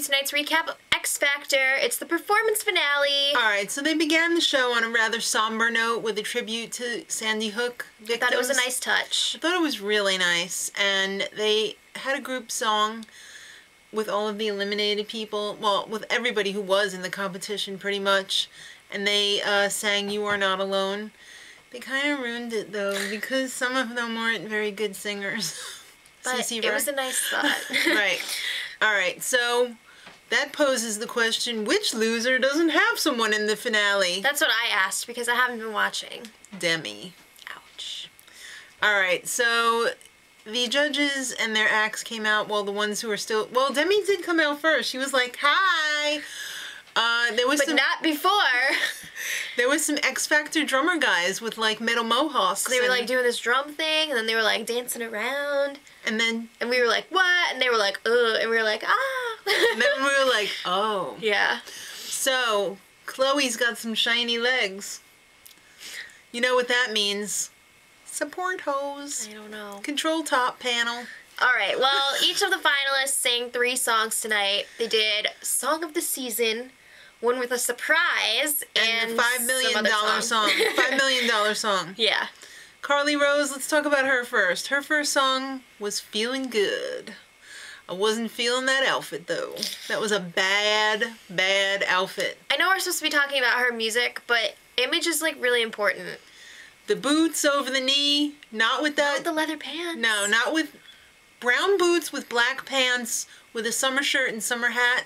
tonight's recap of X Factor. It's the performance finale. Alright, so they began the show on a rather somber note with a tribute to Sandy Hook victims. I thought it was a nice touch. I thought it was really nice, and they had a group song with all of the eliminated people, well, with everybody who was in the competition pretty much, and they sang You Are Not Alone. They kind of ruined it though, because some of them weren't very good singers. But it was a nice thought. Right. Alright, so that poses the question, which loser doesn't have someone in the finale? That's what I asked, because I haven't been watching. Demi. Ouch. Alright, so the judges and their acts came out, well, the ones who are still... Well, Demi did come out first. She was like, hi! But not before. There was some X Factor drummer guys with, like, metal mohawks. They were, like, doing this drum thing, and then they were, like, dancing around. And we were like, what? And they were like, ugh. And we were like, ah. And then we were like, oh. Yeah. So, Chloe's got some shiny legs. You know what that means. Support hose. I don't know. Control top panel. Alright, well, each of the finalists sang 3 songs tonight. They did Song of the Season, one with a surprise, and the $5 million song. $5 million song. Yeah. Carly Rose, let's talk about her first. Her first song was Feeling Good. I wasn't feeling that outfit, though. That was a bad, bad outfit. I know we're supposed to be talking about her music, but image is, like, really important. The boots over the knee, not with that... Not with the leather pants. No, not with... Brown boots with black pants, with a summer shirt and summer hat.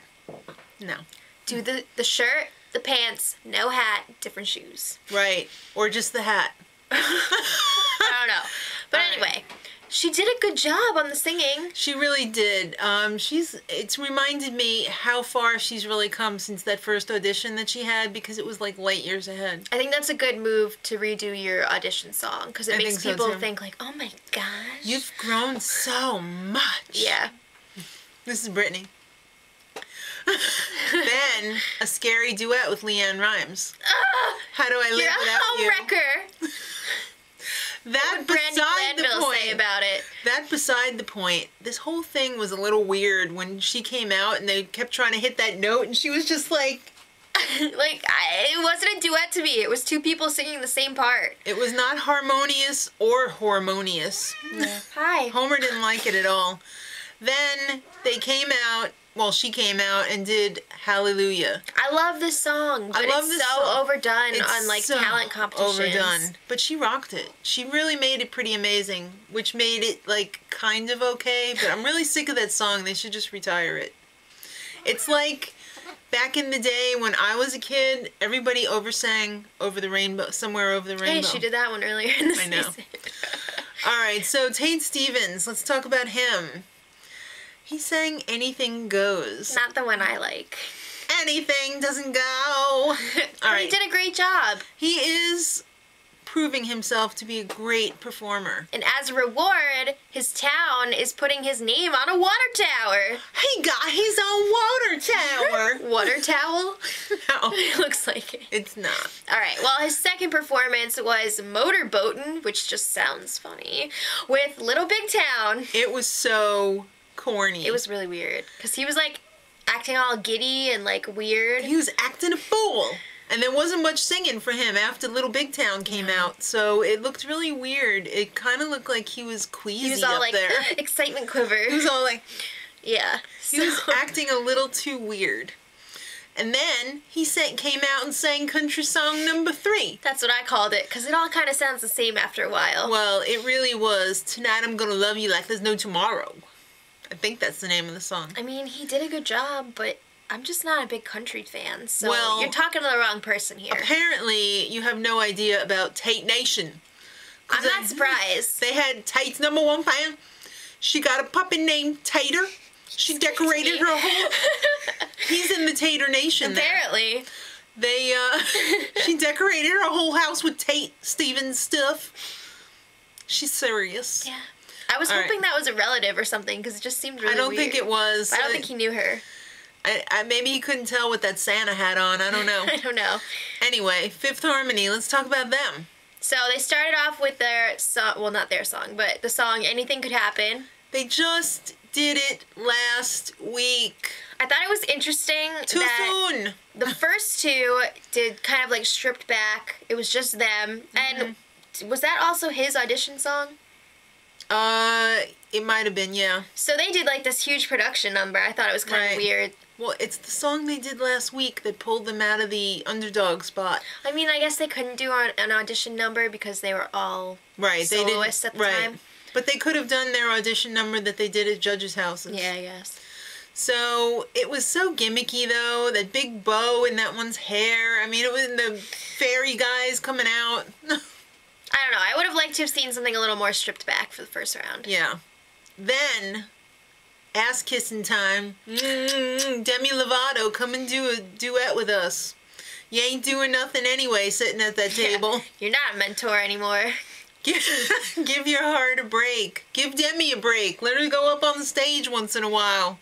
No. Do the shirt, the pants, no hat, different shoes. Right. Or just the hat. I don't know. But anyway, she did a good job on the singing. She really did. It's reminded me how far she's really come since that first audition that she had, because it was like light years ahead. I think that's a good move to redo your audition song, because it makes people think like, oh my gosh. You've grown so much. Yeah. This is Brittany. Then, a scary duet with Leanne Rimes. How do I live without you? You're a homewrecker. That beside the point. Say about it. That beside the point. This whole thing was a little weird when she came out and they kept trying to hit that note and she was just like... it wasn't a duet to me. It was 2 people singing the same part. It was not harmonious or harmonious. Yeah. Hi. Homer didn't like it at all. Then they came out... Well, she came out and did Hallelujah. I love this song, but it's so overdone on, like, talent competitions. Overdone. But she rocked it. She really made it pretty amazing, which made it, like, kind of okay. But I'm really sick of that song. They should just retire it. It's like back in the day when I was a kid, everybody oversang Over the Rainbow, Somewhere Over the Rainbow. Hey, she did that one earlier in the season. I know. All right, so Tate Stevens. Let's talk about him. He sang Anything Goes. Not the one I like. Anything doesn't go. All right. He did a great job. He is proving himself to be a great performer. And as a reward, his town is putting his name on a water tower. He got his own water tower. Water towel? No. It looks like it. It's not. Alright, well, his second performance was Motorboatin', which just sounds funny, with Little Big Town. It was so... corny. It was really weird, because he was, like, acting all giddy and, like, weird. He was acting a fool. And there wasn't much singing for him after Little Big Town came out, so it looked really weird. It kind of looked like he was queasy. He was all, up like, there. excitement quiver. He was all like... Yeah. He was acting a little too weird. And then he came out and sang country song number 3. That's what I called it, because it all kind of sounds the same after a while. Well, it really was Tonight I'm Gonna Love You Like There's No Tomorrow. I think that's the name of the song. I mean, he did a good job, but I'm just not a big country fan, so well, you're talking to the wrong person here. Apparently, you have no idea about Tate Nation. I'm not surprised. They had Tate's #1 fan. She got a puppy named Tater. She decorated her whole... He's in the Tater Nation apparently. She decorated her whole house with Tate Stevens stuff. She's serious. Yeah. I was hoping that was a relative or something, because it just seemed really weird. I don't think it was. I don't think he knew her. Maybe he couldn't tell with that Santa hat on. I don't know. I don't know. Anyway, Fifth Harmony. Let's talk about them. So they started off with their song, well, not their song, but the song Anything Could Happen. They just did it last week. I thought it was interesting Too soon. The first two did kind of like stripped back. It was just them. And was that also his audition song? It might have been, yeah. So they did like this huge production number. I thought it was kind of weird. Well, it's the song they did last week that pulled them out of the underdog spot. I mean, I guess they couldn't do an audition number because they were all soloists at the time. But they could have done their audition number that they did at judges' houses. Yeah, I guess. So it was so gimmicky, though. That big bow in that one's hair. I mean, it was the fairy guys coming out. I don't know. I would have liked to have seen something a little more stripped back for the first round. Yeah. Then, ass kissing time. Demi Lovato, come and do a duet with us. You ain't doing nothing anyway, sitting at that table. You're not a mentor anymore. Give your heart a break. Give Demi a break. Let her go up on the stage once in a while.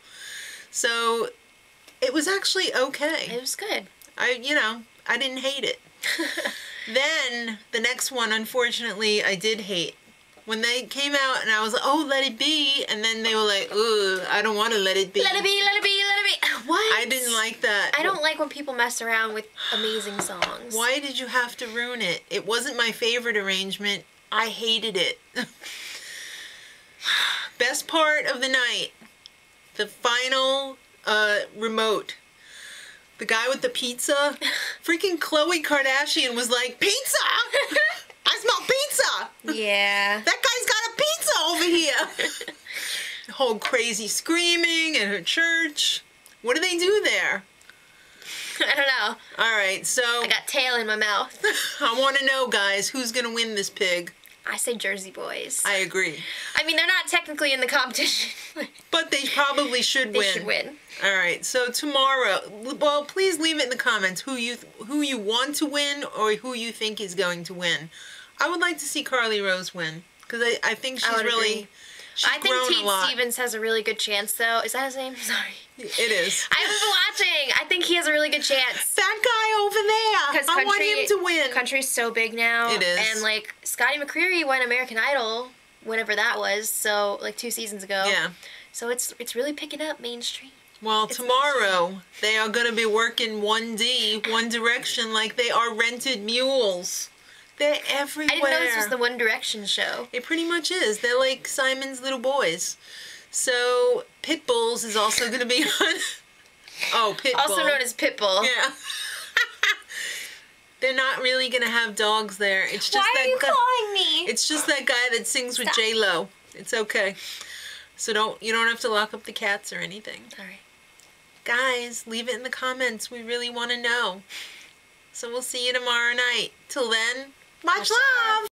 So, it was actually okay. It was good. I didn't hate it. Then, the next one, unfortunately, I did hate. When they came out and I was like, oh, let it be. And then they were like, ugh, I don't want to let it be. Let it be, let it be, let it be. What? I didn't like that. I don't like when people mess around with amazing songs. Why did you have to ruin it? It wasn't my favorite arrangement. I hated it. Best part of the night. The final remote. The guy with the pizza. Freaking Khloe Kardashian was like, pizza! I smell pizza! Yeah. That guy's got a pizza over here! The whole crazy screaming in her church. What do they do there? I don't know. Alright, so... I got tail in my mouth. I want to know, guys, who's going to win this pig? I say Jersey Boys. I agree. I mean, they're not technically in the competition. But they probably should win. They should win. Alright, so tomorrow, well, please leave it in the comments who you want to win or who you think is going to win. I would like to see Carly Rose win, because I think she's really... I think Tate Stevens has a really good chance, though. Is that his name? Sorry. It is. I haven't been watching. I think he has a really good chance. That guy over there. I want him to win. Country's so big now. It is. And, like, Scotty McCreery won American Idol, whenever that was, so, like, 2 seasons ago. Yeah. So it's really picking up mainstream. Well, tomorrow, they are going to be working 1D, One Direction, like they are rented mules. They're everywhere. I didn't know this was the One Direction show. It pretty much is. They're like Simon's little boys. So, Pitbulls is also going to be on... Oh, Pitbull. Also known as Pitbull. Yeah. They're not really going to have dogs there. It's just Why are you calling me? It's just that guy that sings with J-Lo. It's okay. So you don't have to lock up the cats or anything. All right. Guys, leave it in the comments. We really want to know. So we'll see you tomorrow night. Till then, much love!